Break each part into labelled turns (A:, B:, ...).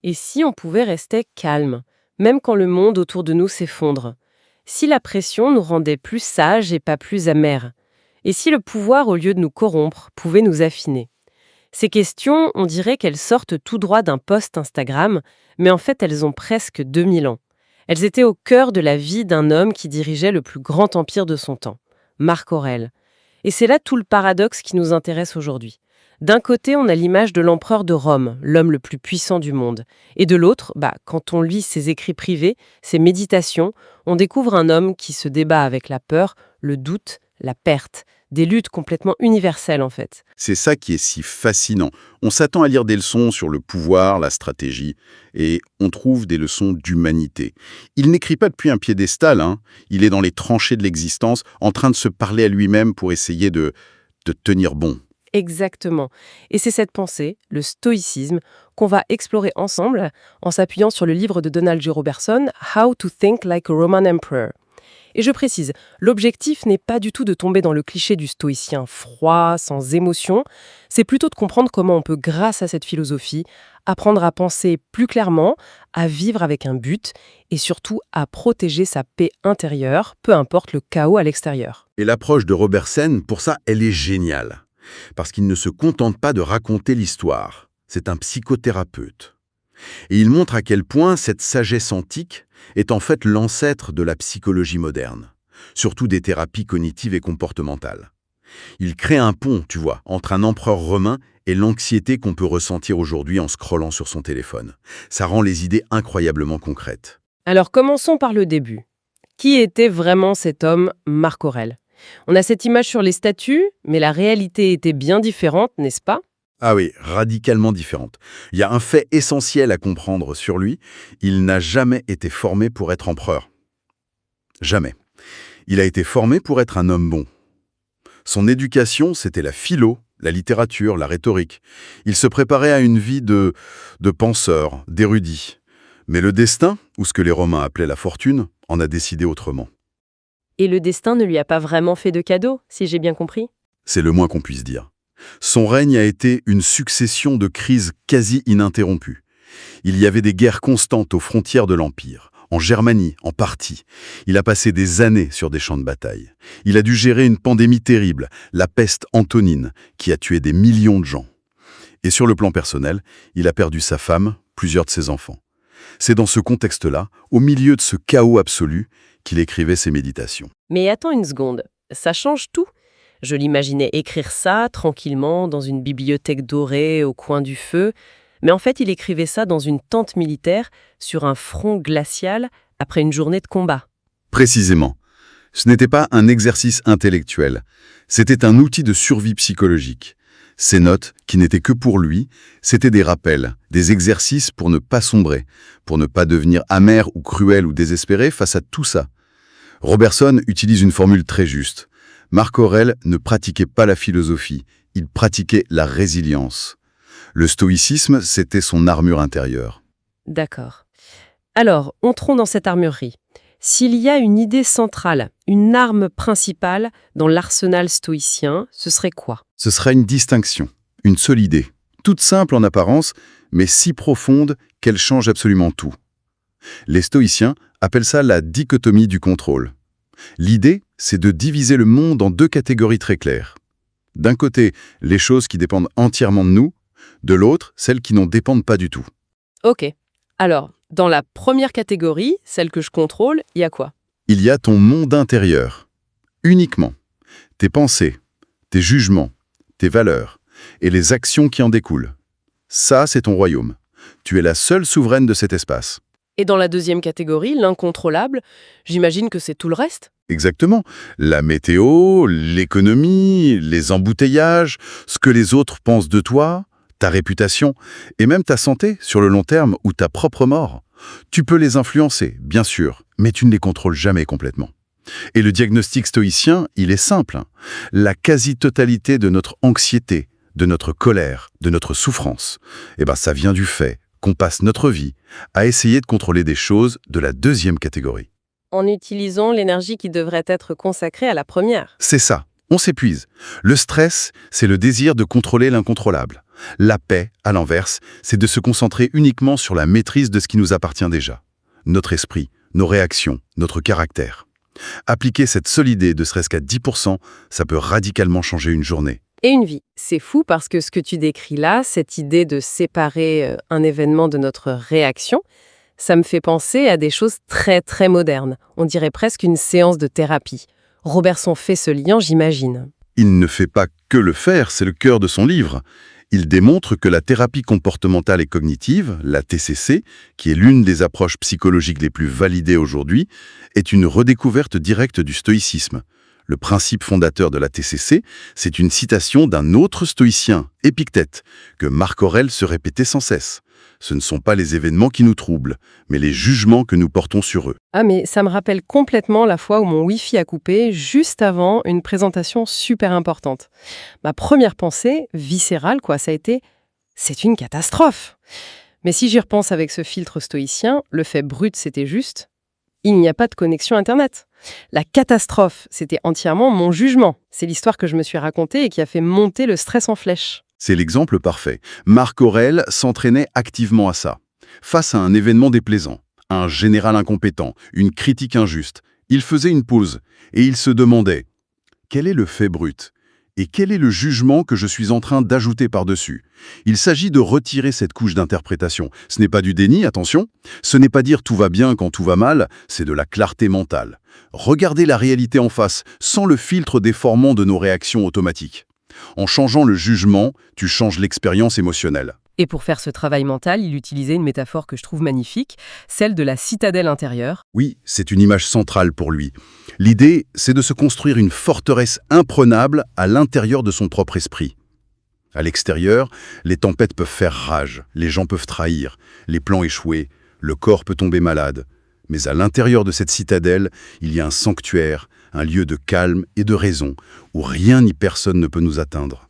A: Et si on pouvait rester calme, même quand le monde autour de nous s'effondre? Si la pression nous rendait plus sages et pas plus amers? Et si le pouvoir, au lieu de nous corrompre, pouvait nous affiner? Ces questions, on dirait qu'elles sortent tout droit d'un post Instagram, mais en fait elles ont presque 2000 ans. Elles étaient au cœur de la vie d'un homme qui dirigeait le plus grand empire de son temps, Marc Aurèle. Et c'est là tout le paradoxe qui nous intéresse aujourd'hui. D'un côté, on a l'image de l'empereur de Rome, l'homme le plus puissant du monde. Et de l'autre, quand on lit ses écrits privés, ses méditations, on découvre un homme qui se débat avec la peur, le doute, la perte. Des luttes complètement universelles en fait.
B: C'est ça qui est si fascinant. On s'attend à lire des leçons sur le pouvoir, la stratégie, et on trouve des leçons d'humanité. Il n'écrit pas depuis un piédestal, il est dans les tranchées de l'existence, en train de se parler à lui-même pour essayer de tenir bon.
A: Exactement. Et c'est cette pensée, le stoïcisme, qu'on va explorer ensemble en s'appuyant sur le livre de Donald J. Robertson, How to Think Like a Roman Emperor. Et je précise, l'objectif n'est pas du tout de tomber dans le cliché du stoïcien froid, sans émotion, c'est plutôt de comprendre comment on peut, grâce à cette philosophie, apprendre à penser plus clairement, à vivre avec un but et surtout à protéger sa paix intérieure, peu importe le chaos à l'extérieur.
B: Et l'approche de Robertson, pour ça, elle est géniale. Parce qu'il ne se contente pas de raconter l'histoire. C'est un psychothérapeute. Et il montre à quel point cette sagesse antique est en fait l'ancêtre de la psychologie moderne, surtout des thérapies cognitives et comportementales. Il crée un pont, tu vois, entre un empereur romain et l'anxiété qu'on peut ressentir aujourd'hui en scrollant sur son téléphone. Ça rend les idées incroyablement concrètes.
A: Alors commençons par le début. Qui était vraiment cet homme, Marc Aurèle? On a cette image sur les statues, mais la réalité était bien différente, n'est-ce pas?
B: Ah oui, radicalement différente. Il y a un fait essentiel à comprendre sur lui, il n'a jamais été formé pour être empereur. Jamais. Il a été formé pour être un homme bon. Son éducation, c'était la philo, la littérature, la rhétorique. Il se préparait à une vie de penseur, d'érudit. Mais le destin, ou ce que les Romains appelaient la fortune, en a décidé autrement.
A: Et le destin ne lui a pas vraiment fait de cadeau, si j'ai bien compris?
B: C'est le moins qu'on puisse dire. Son règne a été une succession de crises quasi ininterrompues. Il y avait des guerres constantes aux frontières de l'Empire, en Germanie, en Parthie. Il a passé des années sur des champs de bataille. Il a dû gérer une pandémie terrible, la peste antonine, qui a tué des millions de gens. Et sur le plan personnel, il a perdu sa femme, plusieurs de ses enfants. C'est dans ce contexte-là, au milieu de ce chaos absolu, qu'il écrivait ses méditations.
A: Mais attends une seconde, ça change tout. Je l'imaginais écrire ça tranquillement dans une bibliothèque dorée au coin du feu, mais en fait il écrivait ça dans une tente militaire sur un front glacial après une journée de combat.
B: Précisément. Ce n'était pas un exercice intellectuel, c'était un outil de survie psychologique. Ces notes, qui n'étaient que pour lui, c'étaient des rappels, des exercices pour ne pas sombrer, pour ne pas devenir amer ou cruel ou désespéré face à tout ça. Robertson utilise une formule très juste. Marc Aurèle ne pratiquait pas la philosophie, il pratiquait la résilience. Le stoïcisme, c'était son armure intérieure.
A: D'accord. Alors, entrons dans cette armurerie. S'il y a une idée centrale, une arme principale dans l'arsenal stoïcien, ce serait quoi?
B: Ce serait une distinction, une seule idée, toute simple en apparence, mais si profonde qu'elle change absolument tout. Les stoïciens appellent ça la dichotomie du contrôle. L'idée, c'est de diviser le monde en deux catégories très claires. D'un côté, les choses qui dépendent entièrement de nous, de l'autre, celles qui n'en dépendent pas du tout.
A: Ok. Alors, dans la première catégorie, celle que je contrôle, il y a quoi?
B: Il y a ton monde intérieur, uniquement. Tes pensées, tes jugements, tes valeurs et les actions qui en découlent. Ça, c'est ton royaume. Tu es la seule souveraine de cet espace.
A: Et dans la deuxième catégorie, l'incontrôlable, j'imagine que c'est tout le reste?
B: Exactement. La météo, l'économie, les embouteillages, ce que les autres pensent de toi, ta réputation, et même ta santé sur le long terme ou ta propre mort. Tu peux les influencer, bien sûr, mais tu ne les contrôles jamais complètement. Et le diagnostic stoïcien, il est simple. La quasi-totalité de notre anxiété, de notre colère, de notre souffrance, ça vient du fait qu'on passe notre vie à essayer de contrôler des choses de la deuxième catégorie.
A: En utilisant l'énergie qui devrait être consacrée à la première.
B: C'est ça, on s'épuise. Le stress, c'est le désir de contrôler l'incontrôlable. La paix, à l'inverse, c'est de se concentrer uniquement sur la maîtrise de ce qui nous appartient déjà. Notre esprit, nos réactions, notre caractère. Appliquer cette seule idée de serait-ce qu'à 10%, ça peut radicalement changer une journée.
A: Et une vie. C'est fou parce que ce que tu décris là, cette idée de séparer un événement de notre réaction, ça me fait penser à des choses très très modernes. On dirait presque une séance de thérapie. Robertson fait ce lien, j'imagine.
B: Il ne fait pas que le faire, c'est le cœur de son livre. Il démontre que la thérapie comportementale et cognitive, la TCC, qui est l'une des approches psychologiques les plus validées aujourd'hui, est une redécouverte directe du stoïcisme. Le principe fondateur de la TCC, c'est une citation d'un autre stoïcien, Épictète, que Marc Aurèle se répétait sans cesse. Ce ne sont pas les événements qui nous troublent, mais les jugements que nous portons sur eux.
A: Ah mais ça me rappelle complètement la fois où mon Wi-Fi a coupé juste avant une présentation super importante. Ma première pensée, viscérale quoi, ça a été « c'est une catastrophe ». Mais si j'y repense avec ce filtre stoïcien, le fait brut c'était juste « il n'y a pas de connexion Internet ». La catastrophe, c'était entièrement mon jugement. C'est l'histoire que je me suis racontée et qui a fait monter le stress en flèche.
B: C'est l'exemple parfait. Marc Aurèle s'entraînait activement à ça. Face à un événement déplaisant, un général incompétent, une critique injuste, il faisait une pause et il se demandait « quel est le fait brut ? Et quel est le jugement que je suis en train d'ajouter par-dessus ?» Il s'agit de retirer cette couche d'interprétation. Ce n'est pas du déni, attention. Ce n'est pas dire « tout va bien quand tout va mal », c'est de la clarté mentale. Regarder la réalité en face, sans le filtre déformant de nos réactions automatiques. En changeant le jugement, tu changes l'expérience émotionnelle.
A: Et pour faire ce travail mental, il utilisait une métaphore que je trouve magnifique, celle de la citadelle intérieure.
B: Oui, c'est une image centrale pour lui. L'idée, c'est de se construire une forteresse imprenable à l'intérieur de son propre esprit. À l'extérieur, les tempêtes peuvent faire rage, les gens peuvent trahir, les plans échouer, le corps peut tomber malade. Mais à l'intérieur de cette citadelle, il y a un sanctuaire, un lieu de calme et de raison, où rien ni personne ne peut nous atteindre.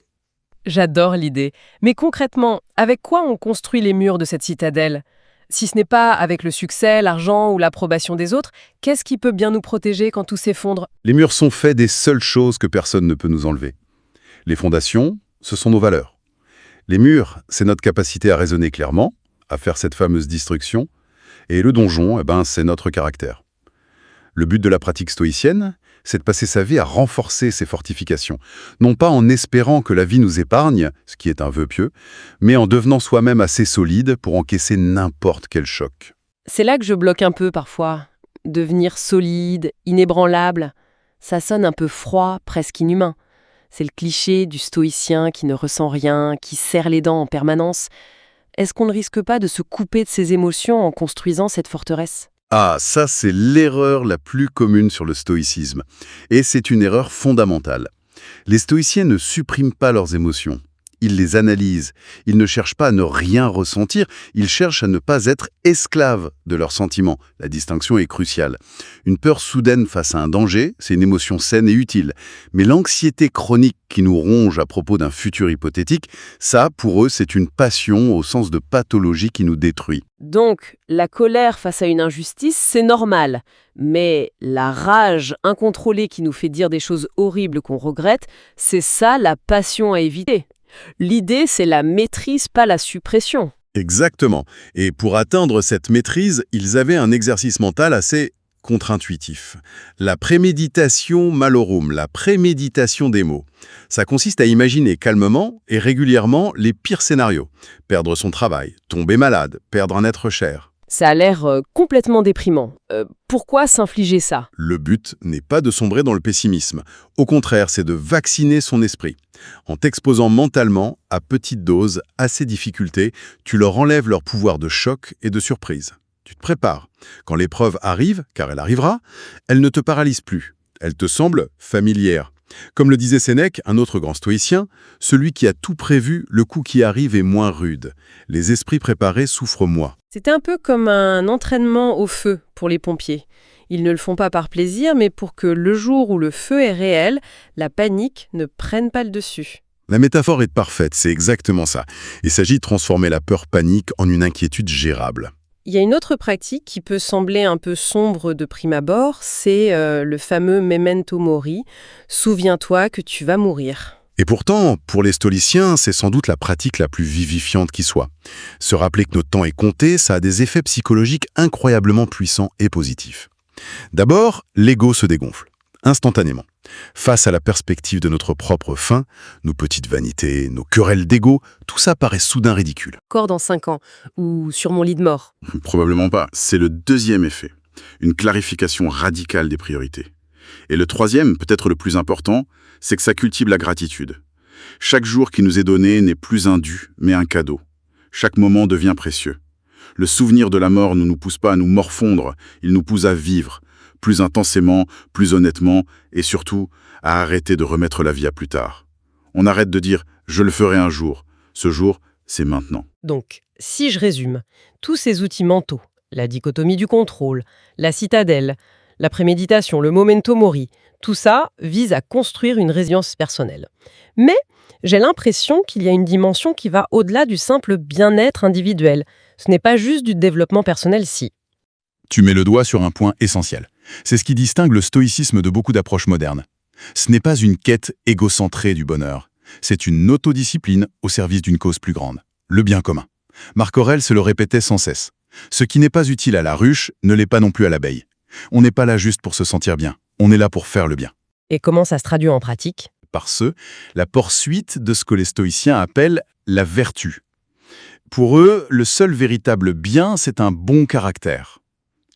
A: J'adore l'idée. Mais concrètement, avec quoi on construit les murs de cette citadelle ? Si ce n'est pas avec le succès, l'argent ou l'approbation des autres, qu'est-ce qui peut bien nous protéger quand tout s'effondre ?
B: Les murs sont faits des seules choses que personne ne peut nous enlever. Les fondations, ce sont nos valeurs. Les murs, c'est notre capacité à raisonner clairement, à faire cette fameuse distinction. Et le donjon, c'est notre caractère. Le but de la pratique stoïcienne, c'est de passer sa vie à renforcer ces fortifications. Non pas en espérant que la vie nous épargne, ce qui est un vœu pieux, mais en devenant soi-même assez solide pour encaisser n'importe quel choc.
A: C'est là que je bloque un peu parfois. Devenir solide, inébranlable, ça sonne un peu froid, presque inhumain. C'est le cliché du stoïcien qui ne ressent rien, qui serre les dents en permanence. Est-ce qu'on ne risque pas de se couper de ses émotions en construisant cette forteresse ?
B: Ah, ça c'est l'erreur la plus commune sur le stoïcisme. Et c'est une erreur fondamentale. Les stoïciens ne suppriment pas leurs émotions. Ils les analysent. Ils ne cherchent pas à ne rien ressentir. Ils cherchent à ne pas être esclaves de leurs sentiments. La distinction est cruciale. Une peur soudaine face à un danger, c'est une émotion saine et utile. Mais l'anxiété chronique qui nous ronge à propos d'un futur hypothétique, ça, pour eux, c'est une passion au sens de pathologie qui nous détruit.
A: Donc, la colère face à une injustice, c'est normal. Mais la rage incontrôlée qui nous fait dire des choses horribles qu'on regrette, c'est ça la passion à éviter. L'idée, c'est la maîtrise, pas la suppression.
B: Exactement. Et pour atteindre cette maîtrise, ils avaient un exercice mental assez contre-intuitif. La préméditation malorum, la préméditation des mots. Ça consiste à imaginer calmement et régulièrement les pires scénarios. Perdre son travail, tomber malade, perdre un être cher.
A: Ça a l'air complètement déprimant. Pourquoi s'infliger ça ?
B: Le but n'est pas de sombrer dans le pessimisme. Au contraire, c'est de vacciner son esprit. En t'exposant mentalement, à petite dose, à ces difficultés, tu leur enlèves leur pouvoir de choc et de surprise. Tu te prépares. Quand l'épreuve arrive, car elle arrivera, elle ne te paralyse plus. Elle te semble familière. Comme le disait Sénèque, un autre grand stoïcien, celui qui a tout prévu, le coup qui arrive est moins rude. Les esprits préparés souffrent moins.
A: C'était un peu comme un entraînement au feu pour les pompiers. Ils ne le font pas par plaisir, mais pour que le jour où le feu est réel, la panique ne prenne pas le dessus.
B: La métaphore est parfaite, c'est exactement ça. Il s'agit de transformer la peur-panique en une inquiétude gérable.
A: Il y a une autre pratique qui peut sembler un peu sombre de prime abord, c'est le fameux memento mori, souviens-toi que tu vas mourir.
B: Et pourtant, pour les stoïciens, c'est sans doute la pratique la plus vivifiante qui soit. Se rappeler que notre temps est compté, ça a des effets psychologiques incroyablement puissants et positifs. D'abord, l'ego se dégonfle, instantanément. Face à la perspective de notre propre fin, nos petites vanités, nos querelles d'ego, tout ça paraît soudain ridicule.
A: Encore dans 5 ans, ou sur mon lit de mort.
C: Probablement pas. C'est le deuxième effet. Une clarification radicale des priorités. Et le troisième, peut-être le plus important, c'est que ça cultive la gratitude. Chaque jour qui nous est donné n'est plus un dû, mais un cadeau. Chaque moment devient précieux. Le souvenir de la mort ne nous pousse pas à nous morfondre, il nous pousse à vivre, plus intensément, plus honnêtement, et surtout, à arrêter de remettre la vie à plus tard. On arrête de dire « je le ferai un jour ». Ce jour, c'est maintenant.
A: Donc, si je résume, tous ces outils mentaux, la dichotomie du contrôle, la citadelle, la préméditation, le memento mori, tout ça vise à construire une résilience personnelle. Mais j'ai l'impression qu'il y a une dimension qui va au-delà du simple bien-être individuel. Ce n'est pas juste du développement personnel, si.
D: Tu mets le doigt sur un point essentiel. C'est ce qui distingue le stoïcisme de beaucoup d'approches modernes. Ce n'est pas une quête égocentrée du bonheur. C'est une autodiscipline au service d'une cause plus grande, le bien commun. Marc Aurèle se le répétait sans cesse. Ce qui n'est pas utile à la ruche ne l'est pas non plus à l'abeille. On n'est pas là juste pour se sentir bien, on est là pour faire le bien.
A: Et comment ça se traduit en pratique?
D: Par la poursuite de ce que les stoïciens appellent la vertu. Pour eux, le seul véritable bien, c'est un bon caractère.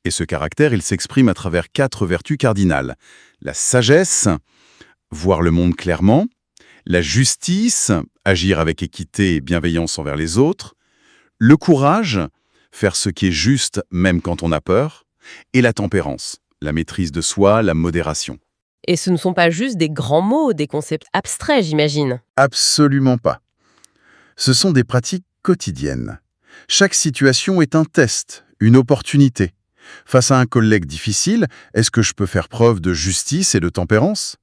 D: Et ce caractère, il s'exprime à travers 4 vertus cardinales. La sagesse, voir le monde clairement, la justice, agir avec équité et bienveillance envers les autres, le courage, faire ce qui est juste même quand on a peur, et la tempérance, la maîtrise de soi, la modération.
A: Et ce ne sont pas juste des grands mots, des concepts abstraits, j'imagine.
B: Absolument pas. Ce sont des pratiques quotidiennes. Chaque situation est un test, une opportunité. Face à un collègue difficile, est-ce que je peux faire preuve de justice et de tempérance?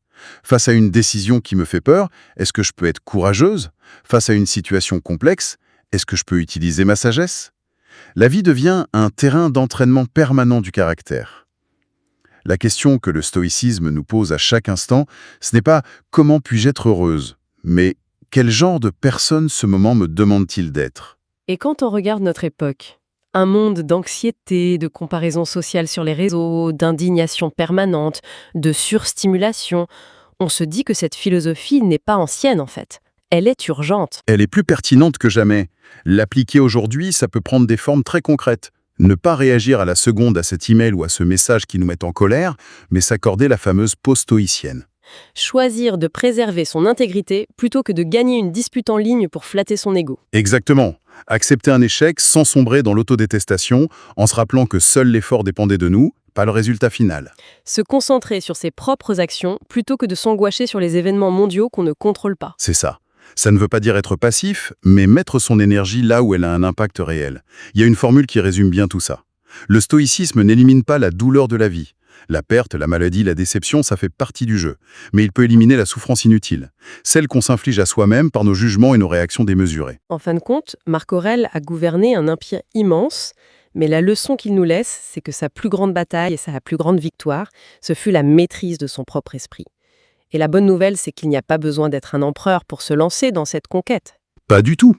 B: Face à une décision qui me fait peur, est-ce que je peux être courageuse? Face à une situation complexe, est-ce que je peux utiliser ma sagesse? La vie devient un terrain d'entraînement permanent du caractère. La question que le stoïcisme nous pose à chaque instant, ce n'est pas « comment puis-je être heureuse ?» mais « quel genre de personne ce moment me demande-t-il d'être ?»
A: Et quand on regarde notre époque, un monde d'anxiété, de comparaison sociale sur les réseaux, d'indignation permanente, de surstimulation, on se dit que cette philosophie n'est pas ancienne en fait. Elle est urgente.
B: Elle est plus pertinente que jamais. L'appliquer aujourd'hui, ça peut prendre des formes très concrètes. Ne pas réagir à la seconde à cet email ou à ce message qui nous met en colère, mais s'accorder la fameuse pause stoïcienne.
A: Choisir de préserver son intégrité plutôt que de gagner une dispute en ligne pour flatter son ego.
B: Exactement. Accepter un échec sans sombrer dans l'autodétestation, en se rappelant que seul l'effort dépendait de nous, pas le résultat final.
A: Se concentrer sur ses propres actions plutôt que de s'angoisser sur les événements mondiaux qu'on ne contrôle pas.
B: C'est ça. Ça ne veut pas dire être passif, mais mettre son énergie là où elle a un impact réel. Il y a une formule qui résume bien tout ça. Le stoïcisme n'élimine pas la douleur de la vie. La perte, la maladie, la déception, ça fait partie du jeu. Mais il peut éliminer la souffrance inutile, celle qu'on s'inflige à soi-même par nos jugements et nos réactions démesurées.
A: En fin de compte, Marc Aurèle a gouverné un empire immense, mais la leçon qu'il nous laisse, c'est que sa plus grande bataille et sa plus grande victoire, ce fut la maîtrise de son propre esprit. Et la bonne nouvelle, c'est qu'il n'y a pas besoin d'être un empereur pour se lancer dans cette conquête.
B: Pas du tout.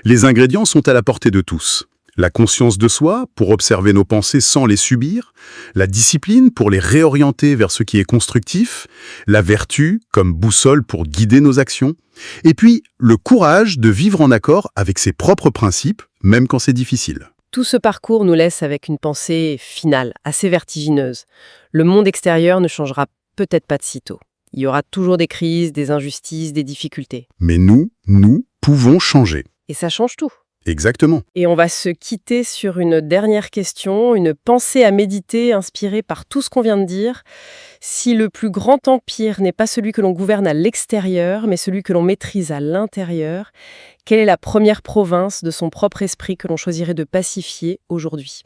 B: Les ingrédients sont à la portée de tous. La conscience de soi, pour observer nos pensées sans les subir, la discipline pour les réorienter vers ce qui est constructif, la vertu comme boussole pour guider nos actions, et puis le courage de vivre en accord avec ses propres principes, même quand c'est difficile.
A: Tout ce parcours nous laisse avec une pensée finale, assez vertigineuse. Le monde extérieur ne changera peut-être pas de sitôt. Il y aura toujours des crises, des injustices, des difficultés.
B: Mais nous pouvons changer.
A: Et ça change tout.
B: Exactement.
A: Et on va se quitter sur une dernière question, une pensée à méditer inspirée par tout ce qu'on vient de dire. Si le plus grand empire n'est pas celui que l'on gouverne à l'extérieur, mais celui que l'on maîtrise à l'intérieur, quelle est la première province de son propre esprit que l'on choisirait de pacifier aujourd'hui ?